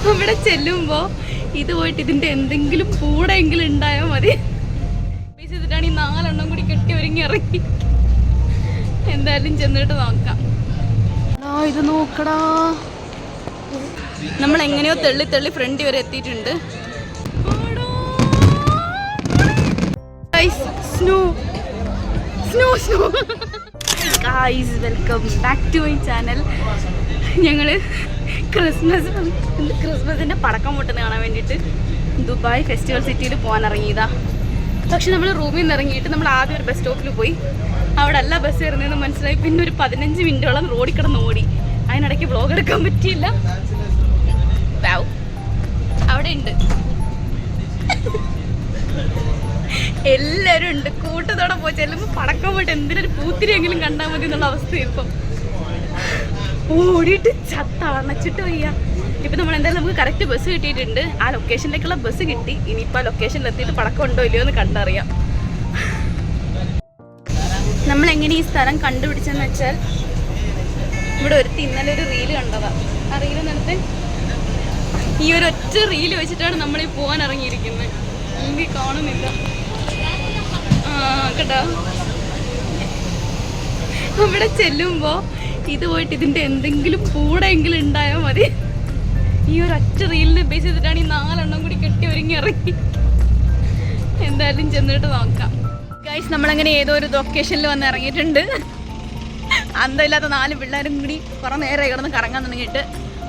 അവിടെ ചെല്ലുമ്പോൾ ഇത് പോയിട്ട് ഇതിൻ്റെ എന്തെങ്കിലും കൂടെയെങ്കിലും ഉണ്ടായാൽ മതി. ചെയ്തിട്ടാണ് ഈ 4 എണ്ണം കൂടി കെട്ടി ഒരുങ്ങി ഇറങ്ങി. എന്തായാലും ചെന്നിട്ട് നോക്കാം. ഇത് നോക്കടാ, നമ്മൾ എങ്ങനെയോ തള്ളി തള്ളി ഫ്രണ്ട് വരെ എത്തിയിട്ടുണ്ട്. Snow snow snow guys, welcome back to my channel. ഞങ്ങൾ ക്രിസ്മസിൻ്റെ പടക്കം പൊട്ടുന്നത് കാണാൻ വേണ്ടിയിട്ട് ദുബായ് ഫെസ്റ്റിവൽ സിറ്റിയിൽ പോകാൻ ഇറങ്ങിയതാ. പക്ഷെ നമ്മൾ റൂമിൽ നിന്ന് ഇറങ്ങിയിട്ട് നമ്മൾ ആദ്യം ഒരു ബസ് സ്റ്റോപ്പിൽ പോയി. അവിടെ അല്ല ബസ് കയറുന്നതെന്ന് മനസ്സിലായി. പിന്നെ ഒരു 15 മിനിറ്റോളം റോഡിൽ കിടന്ന് ഓടി. അതിനിടയ്ക്ക് വ്ളോഗ് എടുക്കാൻ പറ്റിയില്ല. അവിടെ ഉണ്ട്, എല്ലാവരും ഉണ്ട്. കൂട്ടത്തോടെ പോയി ചെല്ലുമ്പോൾ പടക്കം പോയിട്ട് എന്തിനൊരു പൂത്തിരിയെങ്കിലും കണ്ടാൽ മതി എന്നുള്ള അവസ്ഥ. ഇപ്പം ഓടിയിട്ട് ചത്തണച്ചിട്ട് വയ്യ. ഇപ്പം നമ്മൾ എന്തായാലും നമുക്ക് കറക്റ്റ് ബസ് കിട്ടിയിട്ടുണ്ട്. ആ ലൊക്കേഷനിലേക്കുള്ള ബസ് കിട്ടി. ഇനിയിപ്പോൾ ആ ലൊക്കേഷനിൽ എത്തിയിട്ട് പടക്കം ഉണ്ടോ ഇല്ലയോ എന്ന് കണ്ടറിയാം. നമ്മളെങ്ങനെ ഈ സ്ഥലം കണ്ടുപിടിച്ചെന്ന് വെച്ചാൽ, ഇവിടെ ഇന്നലെ ഒരു റീല് കണ്ടതാണ്. ആ റീല് നടത്തി ഈ ഒരു ഒറ്റ റീല് വെച്ചിട്ടാണ് നമ്മളീ പോകാൻ ഇറങ്ങിയിരിക്കുന്നത്. എനിക്ക് കാണുന്നില്ല കേട്ടോ. അവിടെ ചെല്ലുമ്പോൾ ഇത് പോയിട്ട് ഇതിൻ്റെ എന്തെങ്കിലും കൂടെയെങ്കിലും ഉണ്ടായാൽ മതി. ഈ ഒരു ഒറ്റ റീലിന് ബേസ് ചെയ്തിട്ടാണ് ഈ 4 എണ്ണം കൂടി കെട്ടി ഒരുങ്ങി ഇറങ്ങി. എന്തായാലും ചെന്നിട്ട് നോക്കാം. ഗൈസ്, നമ്മളങ്ങനെ ഏതോ ഒരു ലൊക്കേഷനിൽ വന്ന് ഇറങ്ങിയിട്ടുണ്ട്. അന്തമില്ലാത്ത 4 പിള്ളേരും കൂടി കുറേ നേരം കിടന്ന് കറങ്ങാൻ തുടങ്ങിയിട്ട്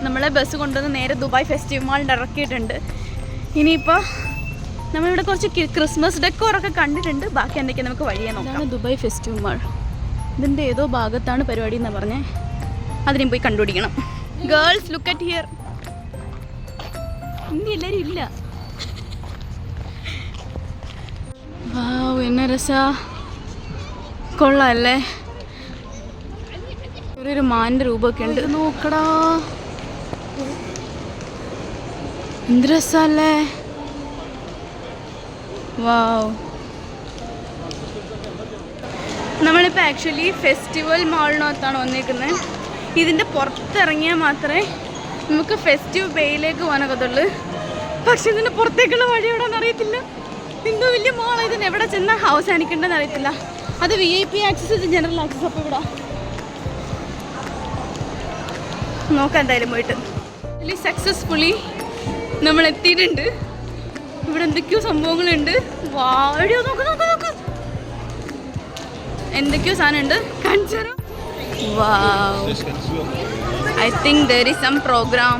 നമ്മളെ ബസ് കൊണ്ടുവന്ന് നേരെ ദുബായ് ഫെസ്റ്റിവൽ മാളിൽ ഇറക്കിയിട്ടുണ്ട്. ഇനിയിപ്പോൾ നമ്മളിവിടെ കുറച്ച് ക്രിസ്മസ് ഡെക്കോറൊക്കെ കണ്ടിട്ടുണ്ട്. ബാക്കി എന്തൊക്കെയാണ് നമുക്ക് വഴിയെ നോക്കാം. ദുബായ് ഫെസ്റ്റിവൽ മാൾ ഇതിൻ്റെ ഏതോ ഭാഗത്താണ് പരിപാടി എന്നാണ് പറഞ്ഞത്. അതിനും പോയി കണ്ടുപിടിക്കണം. Girls, look at here. ഇനി എല്ലാവരും ഇല്ല. എന്നെ രസാ, കൊള്ളാല്ലേ. ഒരു മാൻ്റെ രൂപമൊക്കെ ഉണ്ട്. നോക്കടാ, എന്ത് രസല്ലേ. വാവ്. നമ്മളിപ്പോൾ ആക്ച്വലി ഫെസ്റ്റിവൽ മാളിനകത്താണ് വന്നിരിക്കുന്നത്. ഇതിൻ്റെ പുറത്തിറങ്ങിയാൽ മാത്രമേ നമുക്ക് ഫെസ്റ്റിവൽ ബേയിലേക്ക് പോകാനൊക്കത്തുള്ളൂ. പക്ഷെ ഇതിൻ്റെ പുറത്തേക്കുള്ള വഴി എവിടെയെന്ന് അറിയത്തില്ല. എന്തോ വലിയ മാളാണ്. ഇതിന് എവിടെ ചെന്നാൽ അവസാനിക്കേണ്ടതെന്ന് അറിയത്തില്ല. അത് VIP ആക്സസ്, ഇത് ജനറൽ ആക്സസ്. അപ്പോൾ ഇവിടെ നോക്കാം എന്തായാലും പോയിട്ട്. ഇതിൽ സക്സസ്ഫുള്ളി നമ്മൾ എത്തിയിട്ടുണ്ട്. ഇവിടെ എന്തൊക്കെയോ സംഭവങ്ങളുണ്ട്. വാഴയോ, നോക്ക് നോക്ക് നോക്ക്, എന്തൊക്കെയോ സാധനമുണ്ട്. കാണിച്ചു തരാം. വാവ്, I think there is some program.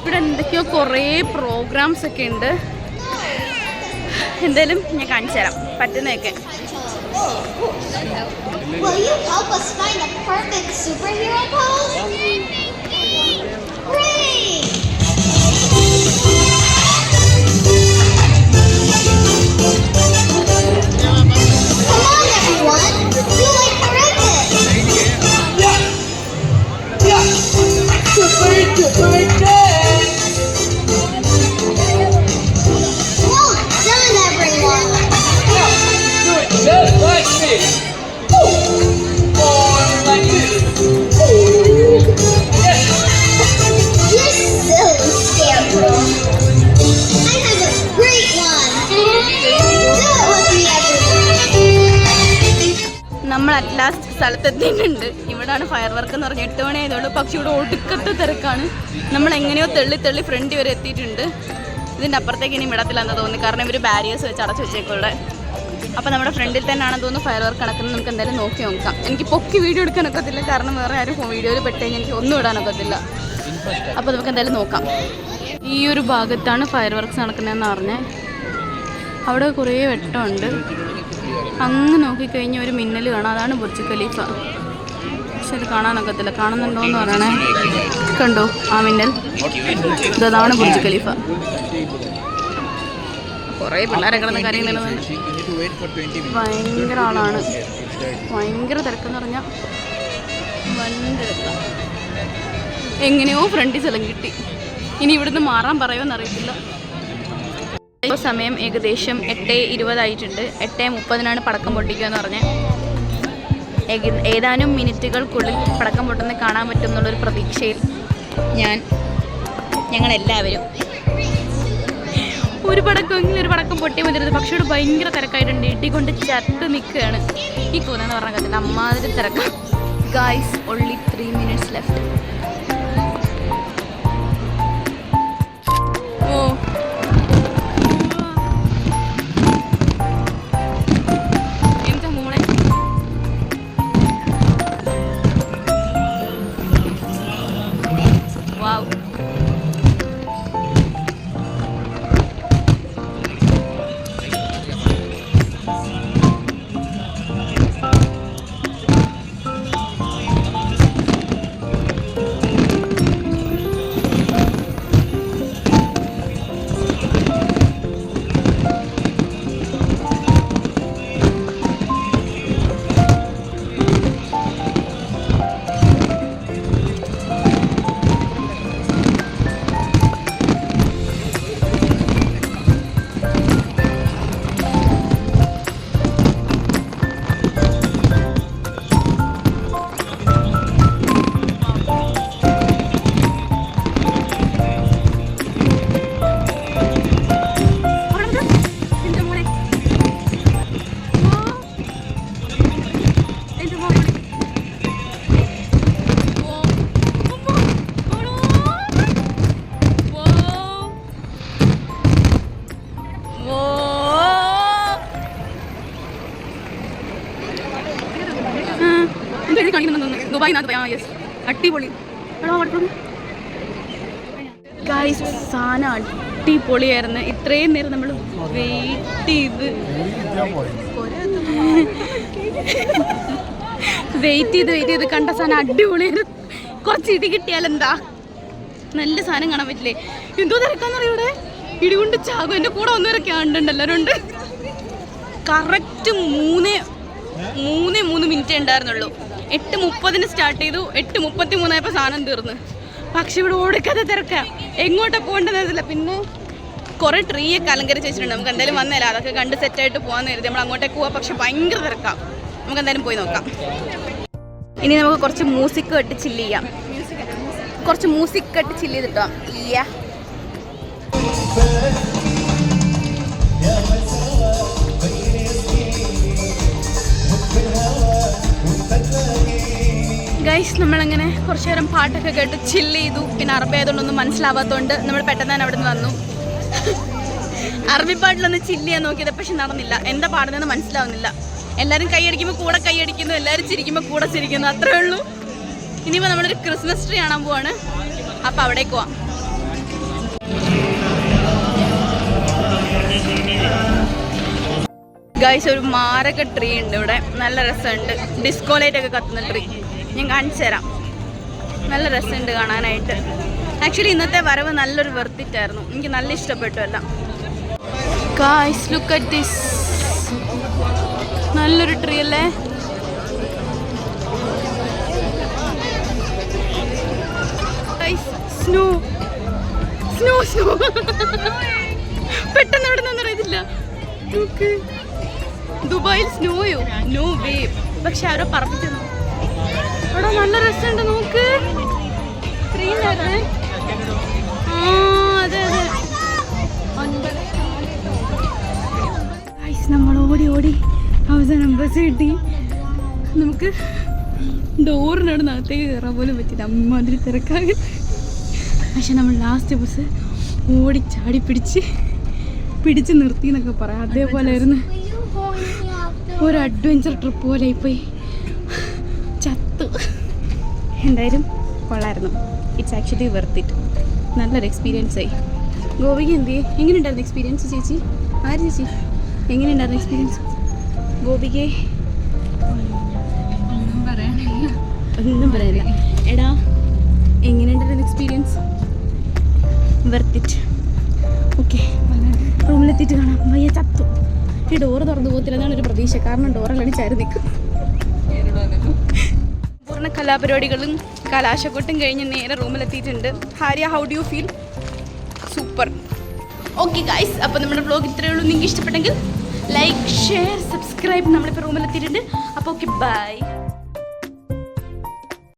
ഇവിടെ എന്തൊക്കെയോ കുറേ പ്രോഗ്രാംസ് ഒക്കെ ഉണ്ട്. എന്തായാലും ഞാൻ കാണിച്ചു തരാം പറ്റുന്നതൊക്കെ. Will you help us find a perfect superhero pose? Great! Come on, everyone! Do like perfect! Yeah! Super dance! Well done, everyone! Do it just like me! Or like this! Yes! You silly scarecrow! I have a great one! Do it with me, everyone! നമ്മൾ at last സ്ഥലത്തെത്തിയിട്ടുണ്ട്. ഇവിടെയാണ് fire work എന്ന് പറഞ്ഞ് 8 മണി ആയതുള്ളൂ. പക്ഷെ ഇവിടെ ഒടുക്കത്തെ തിരക്കാണ്. നമ്മൾ എങ്ങനെയോ തള്ളി തള്ളി ഫ്രണ്ട് വരെ എത്തിയിട്ടുണ്ട്. ഇതിൻ്റെ അപ്പുറത്തേക്ക് ഇനി വിടത്തില്ലെന്ന് തോന്നി. കാരണം ഇവർ ബാരിയേഴ്സ് വെച്ച് അടച്ചു വെച്ചേക്കൂടെ. അപ്പോൾ നമ്മുടെ ഫ്രണ്ടിൽ തന്നെയാണെന്ന് തോന്നുന്നു ഫയർ വർക്ക് നടക്കുന്നത്. നമുക്ക് എന്തായാലും നോക്കി നോക്കാം. എനിക്ക് പൊക്കി വീഡിയോ എടുക്കാനൊക്കത്തില്ല, കാരണം വേറെ ആരും വീഡിയോയിൽ പെട്ടുകഴിഞ്ഞാൽ എനിക്ക് ഒന്നും ഇടാനൊക്കത്തില്ല. അപ്പോൾ നമുക്ക് എന്തായാലും നോക്കാം. ഈ ഒരു ഭാഗത്താണ് ഫയർ വർക്ക്സ് നടക്കുന്നതെന്ന് പറഞ്ഞത്. അവിടെ കുറേ വെട്ടമുണ്ട്. അങ്ങ് നോക്കിക്കഴിഞ്ഞാൽ ഒരു മിന്നൽ കാണാം. അതാണ് ബുർജ് ഖലീഫ. പക്ഷെ അത് കാണാനൊക്കത്തില്ല. കാണുന്നുണ്ടോ എന്ന് പറയണേ. കണ്ടോ ആ മിന്നൽ? ഇതാണ് ബുർജ് ഖലീഫ. കുറേ പിള്ളേരെ കിടന്ന കാര്യങ്ങൾ. ഭയങ്കര ആളാണ്. ഭയങ്കര തിരക്കെന്ന് പറഞ്ഞാൽ വൻ തിരക്കാണ്. എങ്ങനെയോ ഫ്രണ്ടിൽ സ്ഥലം കിട്ടി. ഇനി ഇവിടുന്ന് മാറാൻ പറയുമെന്ന് അറിയത്തില്ല. ഇപ്പോൾ സമയം ഏകദേശം 8:20 ആയിട്ടുണ്ട്. 8:30 പടക്കം പൊട്ടിക്കുക എന്ന് പറഞ്ഞത്. ഏതാനും മിനിറ്റുകൾക്കുള്ളിൽ പടക്കം പൊട്ടുന്നത് കാണാൻ പറ്റും എന്നുള്ളൊരു പ്രതീക്ഷയിൽ ഞങ്ങളെല്ലാവരും ഒരു പടക്കം പൊട്ടി വന്നിരുന്നത്. പക്ഷേ ഇവിടെ ഭയങ്കര തിരക്കായിട്ടുണ്ട്. ഇടികൊണ്ട് ചത്ത് നിൽക്കുകയാണ് ഈ കൂനെന്ന് പറഞ്ഞ കത്തില്ല. അമ്മാതിരി തിരക്കാം. Guys, only 3 minutes left. എന്താ മോളെ വാവ്. അടിപൊളി ഗൈസ്, സാധനം അടിപൊളിയായിരുന്നു. ഇത്രയും നേരം നമ്മൾ വെയിറ്റ് ചെയ്ത് കണ്ട സാധനം അടിപൊളിയായിരുന്നു. കുറച്ച് ഇടി കിട്ടിയാലെന്താ, നല്ല സാധനം കാണാൻ പറ്റില്ലേ? എന്തോ തിരക്കാന്നറിയ ഇവിടെ, ഇടികൊണ്ട് ചാകും. എൻ്റെ കൂടെ ഒന്നിറക്കി ആണ്ടുണ്ട് എല്ലാവരും ഉണ്ട്. കറക്റ്റ് 3 മിനിറ്റ് ഉണ്ടായിരുന്നുള്ളൂ. 8:30 സ്റ്റാർട്ട് ചെയ്തു. 8:33 സാധനം തീർന്നു. പക്ഷെ ഇവിടെ ഓടിക്കാതെ തിരക്കാം. എങ്ങോട്ടാ പോകേണ്ടതില്ല. പിന്നെ കുറേ ട്രീയൊക്കെ അലങ്കരിച്ച് വെച്ചിട്ടുണ്ട്. നമുക്ക് എന്തായാലും വന്നേല, അതൊക്കെ കണ്ട് സെറ്റായിട്ട് പോകാമെന്ന് കരുതി നമ്മൾ അങ്ങോട്ടേക്ക് പോവാം. പക്ഷെ ഭയങ്കര തിരക്കാം. നമുക്ക് എന്തായാലും പോയി നോക്കാം. ഇനി നമുക്ക് കുറച്ച് മ്യൂസിക് ഇട്ട് ചില്ല് ചെയ്യാം. കുറച്ച് മ്യൂസിക് ഇട്ട് ചില്ല് ചെയ്തിട്ടാം. ഗൈസ്, നമ്മളങ്ങനെ കുറച്ച് നേരം പാട്ടൊക്കെ കേട്ട് ചില്ല് ചെയ്തു. പിന്നെ അറബി ആയതുകൊണ്ടൊന്നും മനസ്സിലാവാത്തതുകൊണ്ട് നമ്മൾ പെട്ടെന്ന് തന്നെ അവിടെ നിന്ന് വന്നു. അറബി പാട്ടിലൊന്ന് ചില്ല് ചെയ്യാൻ നോക്കിയത്, പക്ഷെ നടന്നില്ല. എന്താ പാടുന്നതെന്ന് മനസ്സിലാവുന്നില്ല. എല്ലാവരും കൈയടിക്കുമ്പോൾ കൂടെ കൈയടിക്കുന്നു, എല്ലാവരും ചിരിക്കുമ്പോൾ കൂടെ ചിരിക്കുന്നു, അത്രേ ഉള്ളൂ. ഇനിയിപ്പോൾ നമ്മളൊരു ക്രിസ്മസ് ട്രീ കാണാൻ പോവാണ്. അപ്പം അവിടേക്ക് പോവാം. ഗൈസ്, ഒരു മാരക ട്രീ ഉണ്ട് ഇവിടെ. നല്ല രസമുണ്ട്. ഡിസ്കോ ലൈറ്റ് ഒക്കെ കത്തുന്ന ട്രീ. ഞാൻ കാണിച്ചു തരാം. നല്ല രസമുണ്ട് കാണാനായിട്ട്. ആക്ച്വലി ഇന്നത്തെ വരവ് നല്ലൊരു വെർത്തിറ്റായിരുന്നു. എനിക്ക് നല്ല ഇഷ്ടപ്പെട്ടു എല്ലാം. Guys, look at this. നല്ലൊരു ട്രീ അല്ലേ? സ്നോ സ്നോ സ്നോ പെട്ടെന്ന് എവിടെ നിന്നൊന്നും അറിയത്തില്ല. ദുബായിൽ സ്നോയോ? No way. പക്ഷെ ആരോ പറപ്പിച്ചു. അവിടെ നല്ല രസമുണ്ട്. നോക്ക്, അതെ അതെ. നമ്മൾ ഓടി അവസാനം ബസ് കിട്ടി. നമുക്ക് ഡോറിനടുന്നകത്തേക്ക് കയറാൻ പോലും പറ്റില്ല, അമ്മാതിരി തിരക്കാകെ. പക്ഷെ നമ്മൾ ലാസ്റ്റ് ബസ് ഓടി ചാടി പിടിച്ച് നിർത്തി എന്നൊക്കെ പറയാം. അതേപോലെ ആയിരുന്നു. ഒരു അഡ്വഞ്ചർ ട്രിപ്പ് പോലെ പോയി ചത്തു. എന്തായാലും കൊള്ളായിരുന്നു. It's actually Worth it. നല്ലൊരു എക്സ്പീരിയൻസ് ആയി. ഗോവയ്ക്ക് എങ്ങനെയുണ്ടായിരുന്നു എക്സ്പീരിയൻസ് ചേച്ചി? ആര് ചേച്ചി, എങ്ങനെയുണ്ടായിരുന്നു എക്സ്പീരിയൻസ് ഗോപിക്ക്? ഒന്നും പറയാനില്ല. എടാ, എങ്ങനെയുണ്ടായിരുന്നു എക്സ്പീരിയൻസ്? Worth it. ഓക്കെ, റൂമിലെത്തിയിട്ട് കാണാം. വയ്യ, ചത്തു. ഈ ഡോറ് തുറന്നു പോകത്തില്ല എന്നാണ് ഒരു പ്രതീക്ഷ. കാരണം ഡോറെല്ലാം ചാരി നിൽക്കും. പൂർണ്ണ കലാപരിപാടികളും കലാശക്കൊട്ടും കഴിഞ്ഞ് നേരെ റൂമിലെത്തിയിട്ടുണ്ട്. ഹാരിയ, how do you feel? Super. Okay guys, അപ്പോൾ നമ്മുടെ വ്ലോഗ് ഇത്രയേ ഉള്ളൂ. നിങ്ങൾക്ക് ഇഷ്ടപ്പെട്ടെങ്കിൽ ലൈക്ക്, ഷെയർ, സബ്സ്ക്രൈബ്. നമ്മളിപ്പോൾ റൂമിലെത്തിയിട്ടുണ്ട്. അപ്പോൾ ഓക്കെ, ബൈ.